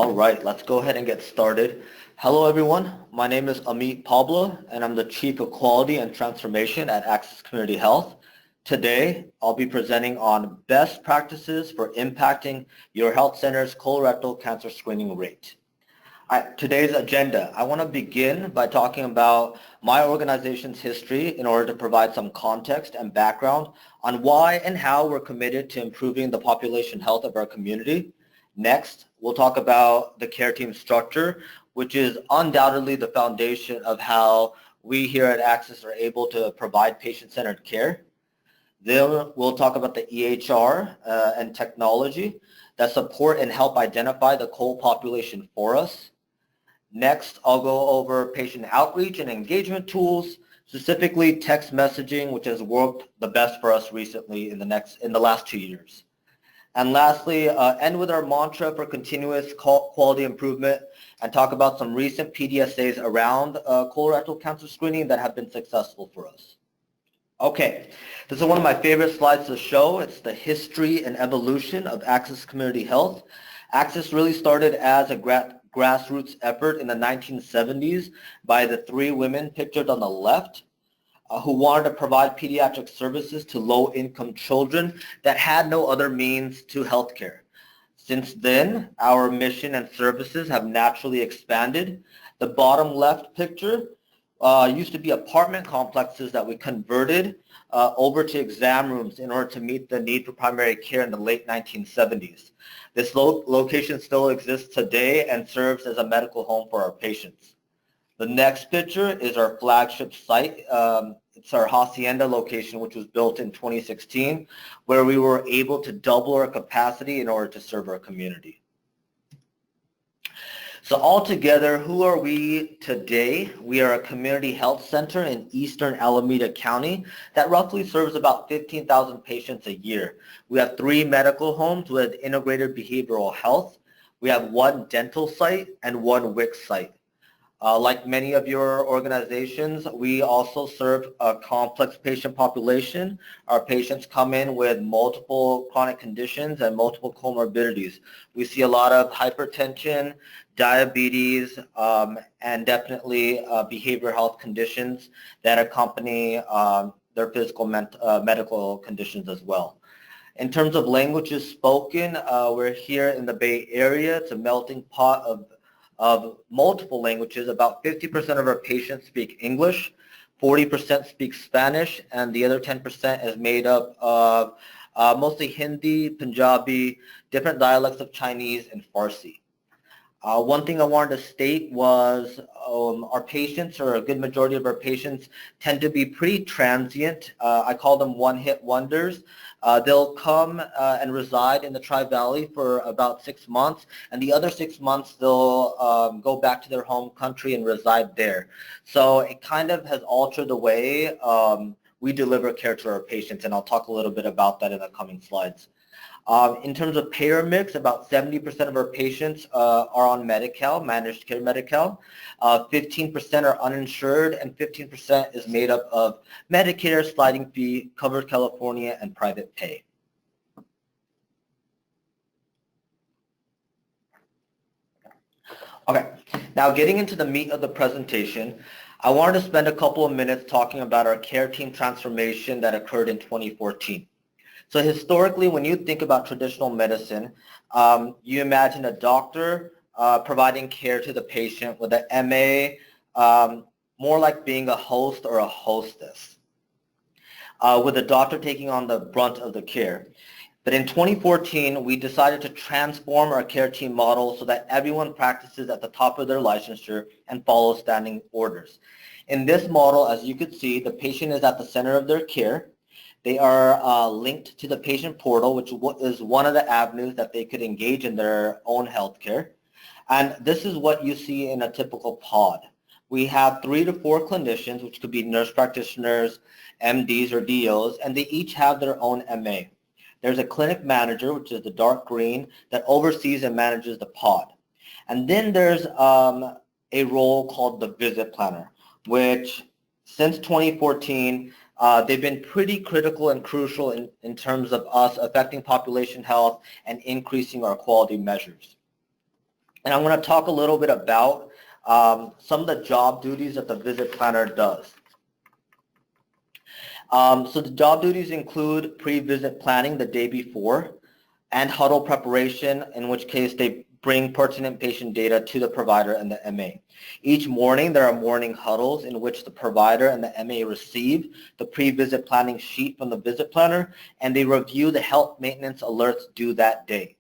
All right, let's go ahead and get started. Hello, everyone. My name is Amit Pabla, and I'm the Chief of Quality and Transformation at Access Community Health. Today, I'll be presenting on best practices for impacting your health center's colorectal cancer screening rate. Today's agenda, I want to begin by talking about my organization's history in order to provide some context and background on why and how we're committed to improving the population health of our community. Next, we'll talk about the care team structure, which is undoubtedly the foundation of how we here at Access are able to provide patient-centered care. Then we'll talk about the EHR and technology that support and help identify the coal population for us. Next, I'll go over patient outreach and engagement tools, specifically text messaging, which has worked the best for us recently in the last 2 years. And lastly, end with our mantra for continuous quality improvement and talk about some recent PDSAs around colorectal cancer screening that have been successful for us. Okay, this is one of my favorite slides to show. It's the history and evolution of Access Community Health. Access really started as a grassroots effort in the 1970s by the 3 women pictured on the left who wanted to provide pediatric services to low-income children that had no other means to healthcare. Since then, our mission and services have naturally expanded. The bottom left picture used to be apartment complexes that we converted over to exam rooms in order to meet the need for primary care in the late 1970s. This location still exists today and serves as a medical home for our patients. The next picture is our flagship site. It's our Hacienda location, which was built in 2016, where we were able to double our capacity in order to serve our community. So altogether, who are we today? We are a community health center in eastern Alameda County that roughly serves about 15,000 patients a year. We have 3 medical homes with integrated behavioral health. We have 1 dental site and 1 WIC site. Like many of your organizations, we also serve a complex patient population. Our patients come in with multiple chronic conditions and multiple comorbidities. We see a lot of hypertension, diabetes, and definitely behavioral health conditions that accompany their physical medical conditions as well. In terms of languages spoken, we're here in the Bay Area. It's a melting pot of multiple languages. About 50% of our patients speak English, 40% speak Spanish, and the other 10% is made up of mostly Hindi, Punjabi, different dialects of Chinese, and Farsi. One thing I wanted to state was our patients, or a good majority of our patients, tend to be pretty transient. I call them one-hit wonders. They'll come and reside in the Tri-Valley for about 6 months, and the other 6 months they'll go back to their home country and reside there. So it kind of has altered the way we deliver care to our patients, and I'll talk a little bit about that in the coming slides. In terms of payer mix, about 70% of our patients are on Medi-Cal, managed care Medi-Cal. 15% are uninsured, and 15% is made up of Medicare, sliding fee, covered California, and private pay. Okay, now getting into the meat of the presentation, I wanted to spend a couple of minutes talking about our care team transformation that occurred in 2014. So historically, when you think about traditional medicine, you imagine a doctor providing care to the patient with an MA, more like being a host or a hostess, with the doctor taking on the brunt of the care. But in 2014, we decided to transform our care team model so that everyone practices at the top of their licensure and follows standing orders. In this model, as you can see, the patient is at the center of their care. They are linked to the patient portal, which is one of the avenues that they could engage in their own healthcare. And this is what you see in a typical pod. We have 3 to 4 clinicians, which could be nurse practitioners, MDs, or DOs, and they each have their own MA. There's a clinic manager, which is the dark green, that oversees and manages the pod. And then there's a role called the visit planner, which since 2014, they've been pretty critical and crucial in terms of us affecting population health and increasing our quality measures. And I'm going to talk a little bit about some of the job duties that the visit planner does. So the job duties include pre-visit planning the day before and huddle preparation, in which case they bring pertinent patient data to the provider and the MA. Each morning, there are morning huddles in which the provider and the MA receive the pre-visit planning sheet from the visit planner, and they review the health maintenance alerts due that day.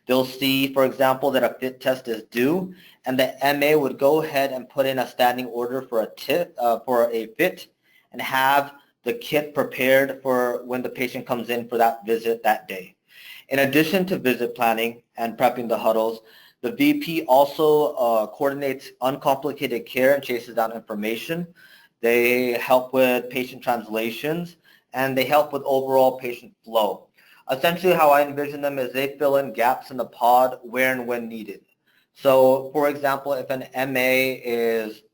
They'll see, for example, that a fit test is due, and the MA would go ahead and put in a standing order for a fit and have the kit prepared for when the patient comes in for that visit that day. In addition to visit planning and prepping the huddles, the VP also coordinates uncomplicated care and chases down information. They help with patient translations, and they help with overall patient flow. Essentially, how I envision them is they fill in gaps in the pod where and when needed. So, for example, if an MA is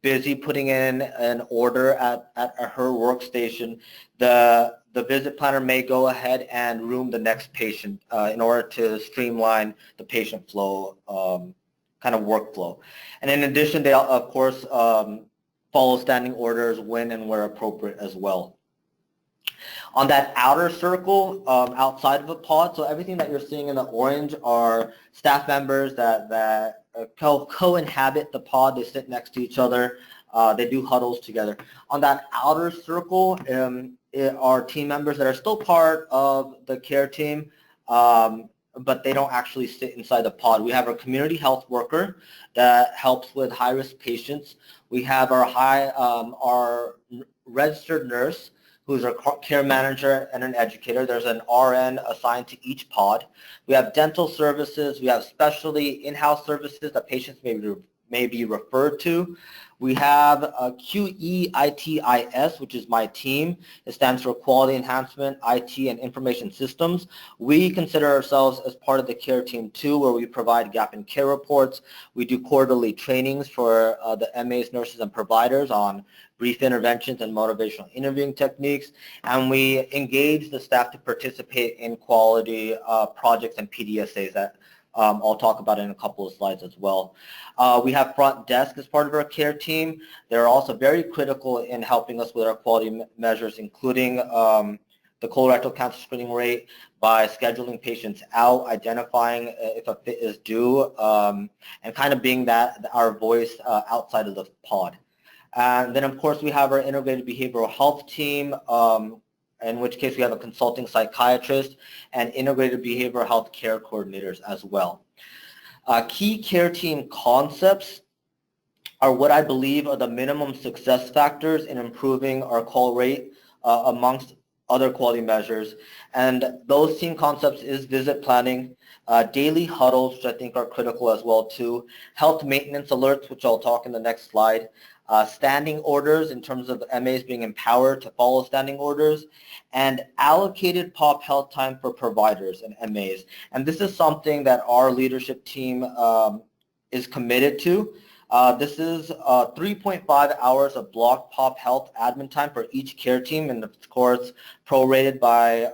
busy putting in an order at her workstation, the visit planner may go ahead and room the next patient in order to streamline the patient flow kind of workflow. And in addition, they of course follow standing orders when and where appropriate as well. On that outer circle, outside of the pod, so everything that you're seeing in the orange are staff members that co-inhabit the pod. They sit next to each other. They do huddles together. On that outer circle are team members that are still part of the care team, but they don't actually sit inside the pod. We have our community health worker that helps with high-risk patients. We have our registered nurse, who's our care manager and an educator. There's an RN assigned to each pod. We have dental services. We have specialty in-house services that patients may be referred to. We have QEITIS, which is my team. It stands for Quality Enhancement, IT, and Information Systems. We consider ourselves as part of the care team too, where we provide gap in care reports. We do quarterly trainings for the MAs, nurses, and providers on brief interventions and motivational interviewing techniques, and we engage the staff to participate in quality projects and PDSAs that I'll talk about in a couple of slides as well. We have front desk as part of our care team. They're also very critical in helping us with our quality measures, including the colorectal cancer screening rate by scheduling patients out, identifying if a fit is due, and kind of being our voice outside of the pod. And then, of course, we have our integrated behavioral health team, in which case we have a consulting psychiatrist and integrated behavioral health care coordinators as well. Key care team concepts are what I believe are the minimum success factors in improving our call rate amongst other quality measures. And those team concepts is visit planning, daily huddles, which I think are critical as well too, health maintenance alerts, which I'll talk in the next slide, standing orders in terms of MAs being empowered to follow standing orders, and allocated pop health time for providers and MAs. And this is something that our leadership team is committed to. This is 3.5 hours of block pop health admin time for each care team, and of course prorated by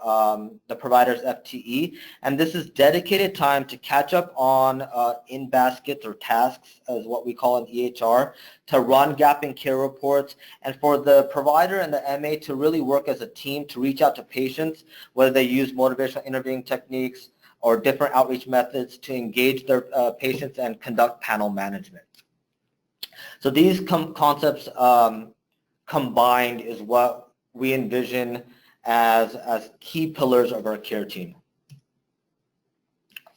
the provider's FTE. And this is dedicated time to catch up on in-baskets or tasks, as what we call an EHR, to run gap in care reports, and for the provider and the MA to really work as a team to reach out to patients, whether they use motivational interviewing techniques or different outreach methods to engage their patients and conduct panel management. So these concepts combined is what we envision as key pillars of our care team.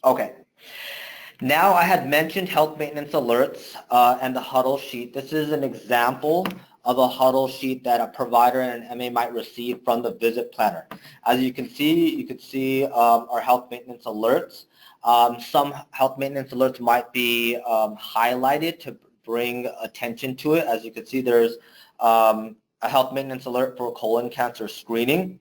Okay. Now I had mentioned health maintenance alerts and the huddle sheet. This is an example of a huddle sheet that a provider and an MA might receive from the visit planner. As you can see our health maintenance alerts. Some health maintenance alerts might be highlighted to bring attention to it. As you can see, there's a health maintenance alert for colon cancer screening.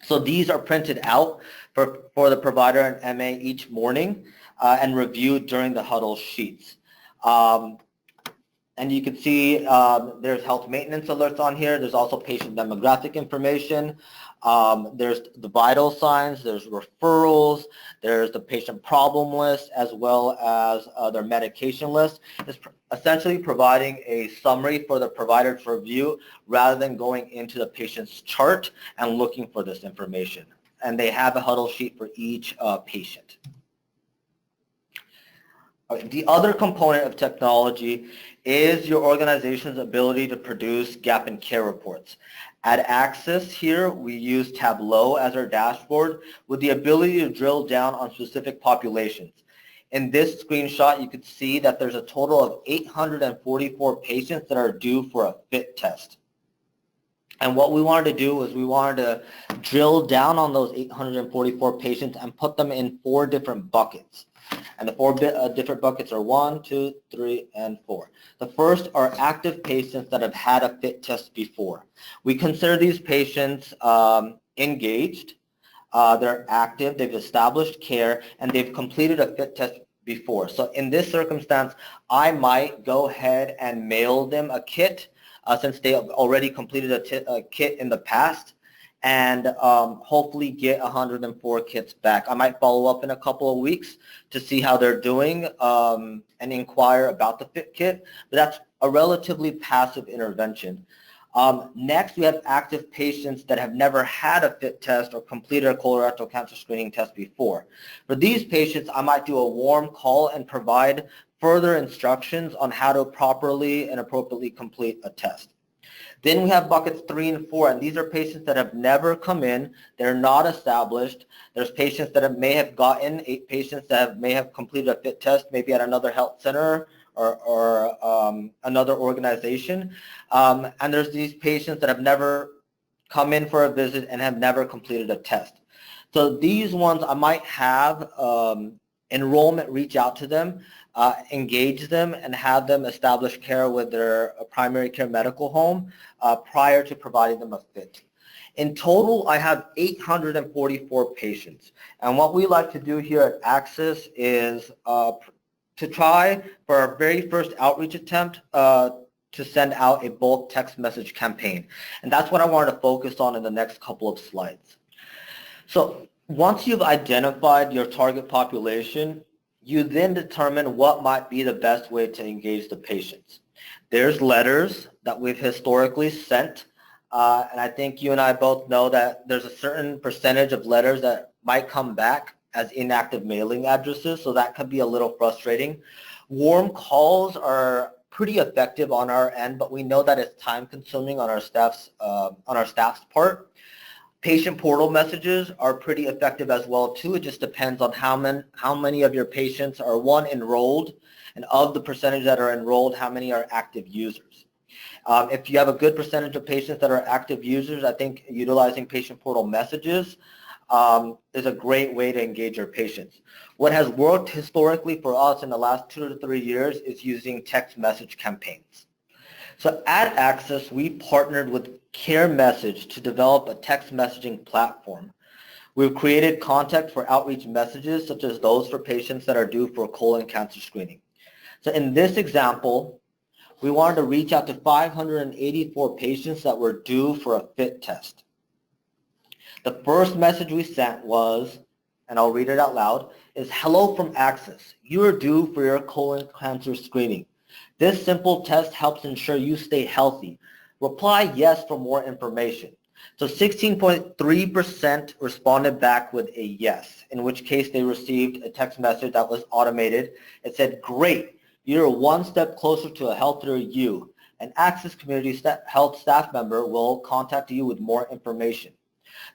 So these are printed out for the provider and MA each morning and reviewed during the huddle sheets. And you can see there's health maintenance alerts on here. There's also patient demographic information. There's the vital signs. There's referrals. There's the patient problem list, as well as their medication list. It's essentially providing a summary for the provider to review rather than going into the patient's chart and looking for this information. And they have a huddle sheet for each patient. The other component of technology is your organization's ability to produce gap in care reports. At Axis here, we use Tableau as our dashboard with the ability to drill down on specific populations. In this screenshot, you can see that there's a total of 844 patients that are due for a fit test. And what we wanted to do was we wanted to drill down on those 844 patients and put them in 4 different buckets. And the 4 different buckets are 1, 2, 3, and 4. The first are active patients that have had a fit test before. We consider these patients engaged, they're active, they've established care, and they've completed a fit test before. So in this circumstance, I might go ahead and mail them a kit since they have already completed a kit in the past, and hopefully get 104 kits back. I might follow up in a couple of weeks to see how they're doing and inquire about the fit kit, but that's a relatively passive intervention. Next, we have active patients that have never had a fit test or completed a colorectal cancer screening test before. For these patients, I might do a warm call and provide further instructions on how to properly and appropriately complete a test. Then we have buckets 3 and 4, and these are patients that have never come in. They're not established. There's patients that may have gotten, 8 patients that may have completed a fit test, maybe at another health center or another organization. And there's these patients that have never come in for a visit and have never completed a test. So these ones, I might have enrollment reach out to them, engage them, and have them establish care with their primary care medical home prior to providing them a fit. In total, I have 844 patients. And what we like to do here at Axis is to try for our very first outreach attempt to send out a bulk text message campaign. And that's what I wanted to focus on in the next couple of slides. So once you've identified your target population, you then determine what might be the best way to engage the patients. There's letters that we've historically sent, and I think you and I both know that there's a certain percentage of letters that might come back as inactive mailing addresses, so that could be a little frustrating. Warm calls are pretty effective on our end, but we know that it's time-consuming on our staff's part. Patient portal messages are pretty effective as well too. It just depends on how many of your patients are, 1, enrolled, and of the percentage that are enrolled, how many are active users. If you have a good percentage of patients that are active users, I think utilizing patient portal messages is a great way to engage your patients. What has worked historically for us in the last 2 to 3 years is using text message campaigns. So at Axis, we partnered with Care Message to develop a text messaging platform. We've created content for outreach messages, such as those for patients that are due for colon cancer screening. So in this example, we wanted to reach out to 584 patients that were due for a fit test. The first message we sent was, and I'll read it out loud, is "Hello from Axis. You are due for your colon cancer screening. This simple test helps ensure you stay healthy. Reply yes for more information." So 16.3% responded back with a yes, in which case they received a text message that was automated. It said, "Great, you're 1 step closer to a healthier you. An Axis Community Health staff member will contact you with more information."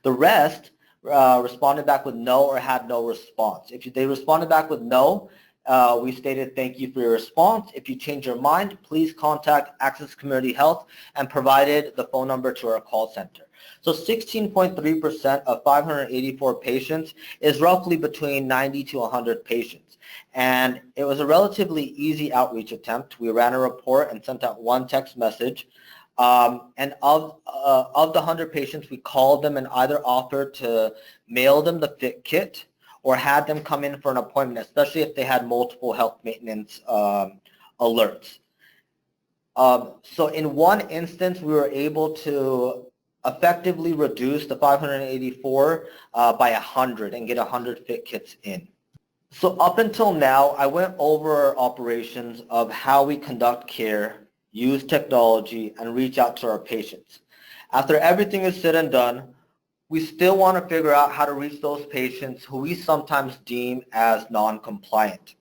The rest responded back with no or had no response. If they responded back with no, we stated, "Thank you for your response. If you change your mind, please contact Axis Community Health," and provided the phone number to our call center. So 16.3% of 584 patients is roughly between 90 to 100 patients. And it was a relatively easy outreach attempt. We ran a report and sent out 1 text message. And of the 100 patients, we called them and either offered to mail them the fit kit or had them come in for an appointment, especially if they had multiple health maintenance alerts. So in one instance, we were able to effectively reduce the 584 by 100 and get 100 fit kits in. So up until now, I went over operations of how we conduct care, use technology, and reach out to our patients. After everything is said and done, we still want to figure out how to reach those patients who we sometimes deem as non-compliant.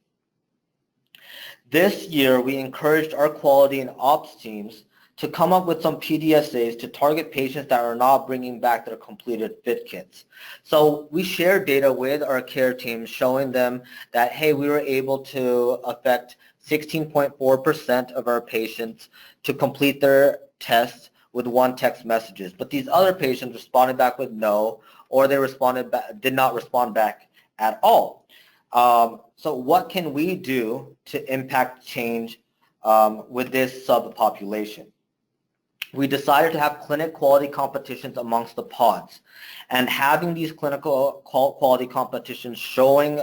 This year, we encouraged our quality and ops teams to come up with some PDSAs to target patients that are not bringing back their completed fit kits. So we shared data with our care teams showing them that, hey, we were able to affect 16.4% of our patients to complete their tests with one text messages. But these other patients responded back with no, or they did not respond back at all. So what can we do to impact change with this subpopulation? We decided to have clinic quality competitions amongst the pods, and having these clinical quality competitions showing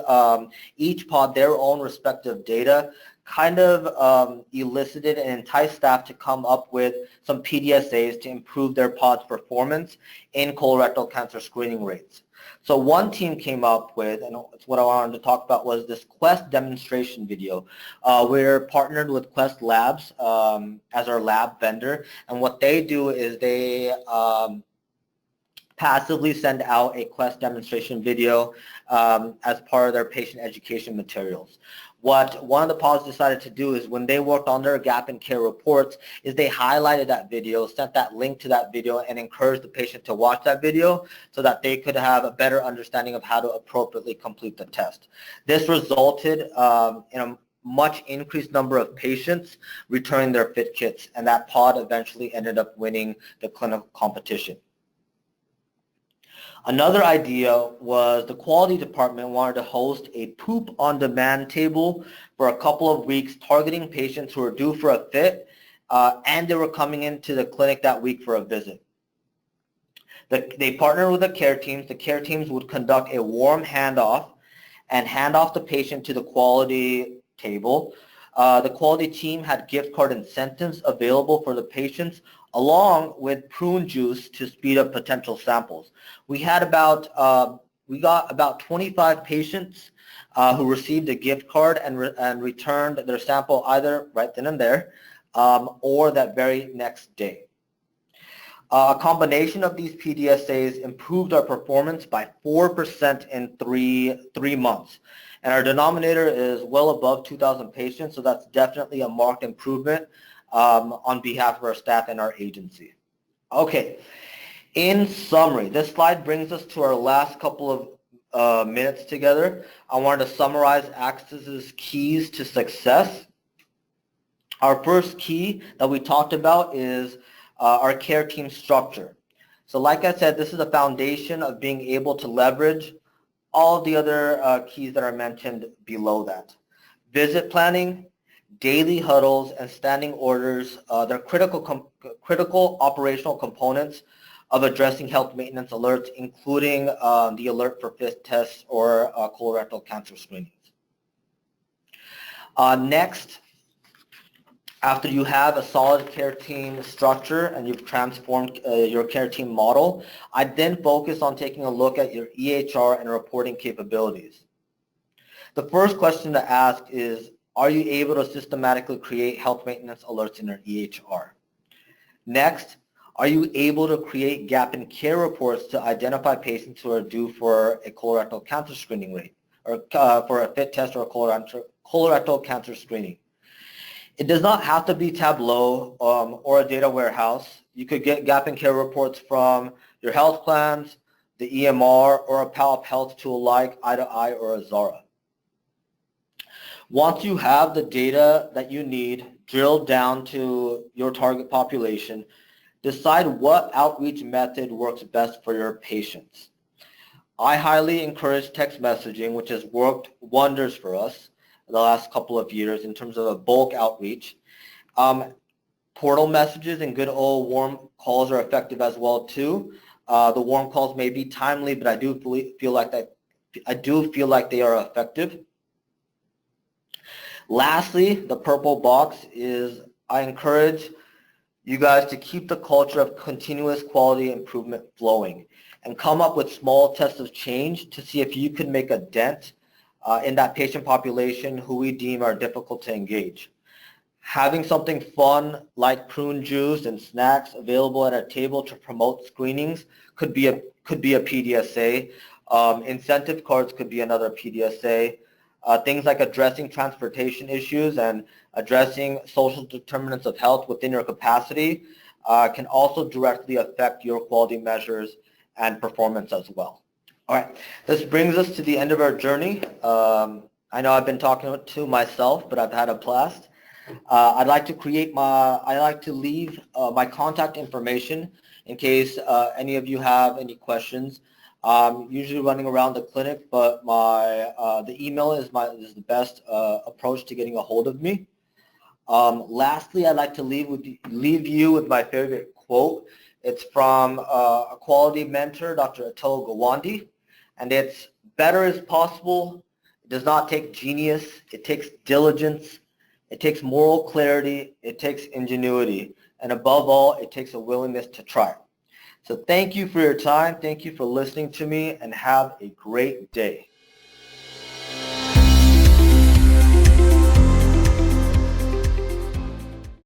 each pod their own respective data kind of elicited and enticed staff to come up with some PDSAs to improve their pod's performance in colorectal cancer screening rates. So one team came up with, and what I wanted to talk about was this Quest demonstration video. We're partnered with Quest Labs as our lab vendor, and what they do is they passively send out a Quest demonstration video as part of their patient education materials. What one of the pods decided to do is when they worked on their gap in care reports is they highlighted that video, sent that link to that video, and encouraged the patient to watch that video so that they could have a better understanding of how to appropriately complete the test. This resulted in a much increased number of patients returning their fit kits, and that pod eventually ended up winning the clinical competition. Another idea was the quality department wanted to host a poop on demand table for a couple of weeks targeting patients who were due for a fit and they were coming into the clinic that week for a visit. They partnered with the care teams. The care teams would conduct a warm handoff and hand off the patient to the quality table. The quality team had gift card incentives available for the patients along with prune juice to speed up potential samples. We got about 25 patients who received a gift card and returned their sample either right then and there or that very next day. A combination of these PDSAs improved our performance by 4% in three months. And our denominator is well above 2,000 patients, so that's definitely a marked improvement on behalf of our staff and our agency. Okay, in summary, this slide brings us to our last couple of minutes together. I wanted to summarize Access's keys to success. Our first key that we talked about is our care team structure. So like I said, this is the foundation of being able to leverage all of the other keys that are mentioned below that. Visit planning, daily huddles, and standing orders, they're critical operational components of addressing health maintenance alerts, including the alert for FIT tests or colorectal cancer screenings. Next, after you have a solid care team structure and you've transformed your care team model, I then focus on taking a look at your EHR and reporting capabilities. The first question to ask is, are you able to systematically create health maintenance alerts in your EHR? Next, are you able to create gap in care reports to identify patients who are due for a colorectal cancer screening rate or for a FIT test or a colorectal cancer screening? It does not have to be Tableau or a data warehouse. You could get gap in care reports from your health plans, the EMR, or a Palp Health tool like i2i or Azara. Once you have the data that you need drilled down to your target population, decide what outreach method works best for your patients. I highly encourage text messaging, which has worked wonders for us the last couple of years in terms of a bulk outreach. Portal messages and good old warm calls are effective as well too. The warm calls may be timely, but I do feel like they are effective. Lastly, the purple box is I encourage you guys to keep the culture of continuous quality improvement flowing and come up with small tests of change to see if you can make a dent in that patient population who we deem are difficult to engage. Having something fun like prune juice and snacks available at a table to promote screenings could be a PDSA. Incentive cards could be another PDSA. Things like addressing transportation issues and addressing social determinants of health within your capacity can also directly affect your quality measures and performance as well. All right, this brings us to the end of our journey. I know I've been talking to myself, but I've had a blast. I'd like to leave my contact information in case any of you have any questions. Usually running around the clinic, but the email is the best approach to getting a hold of me. Lastly, I'd like to leave you with my favorite quote. It's from a quality mentor, Dr. Atul Gawande, and it's, "Better is possible. It does not take genius. It takes diligence. It takes moral clarity. It takes ingenuity. And above all, it takes a willingness to try." So thank you for your time. Thank you for listening to me, and have a great day.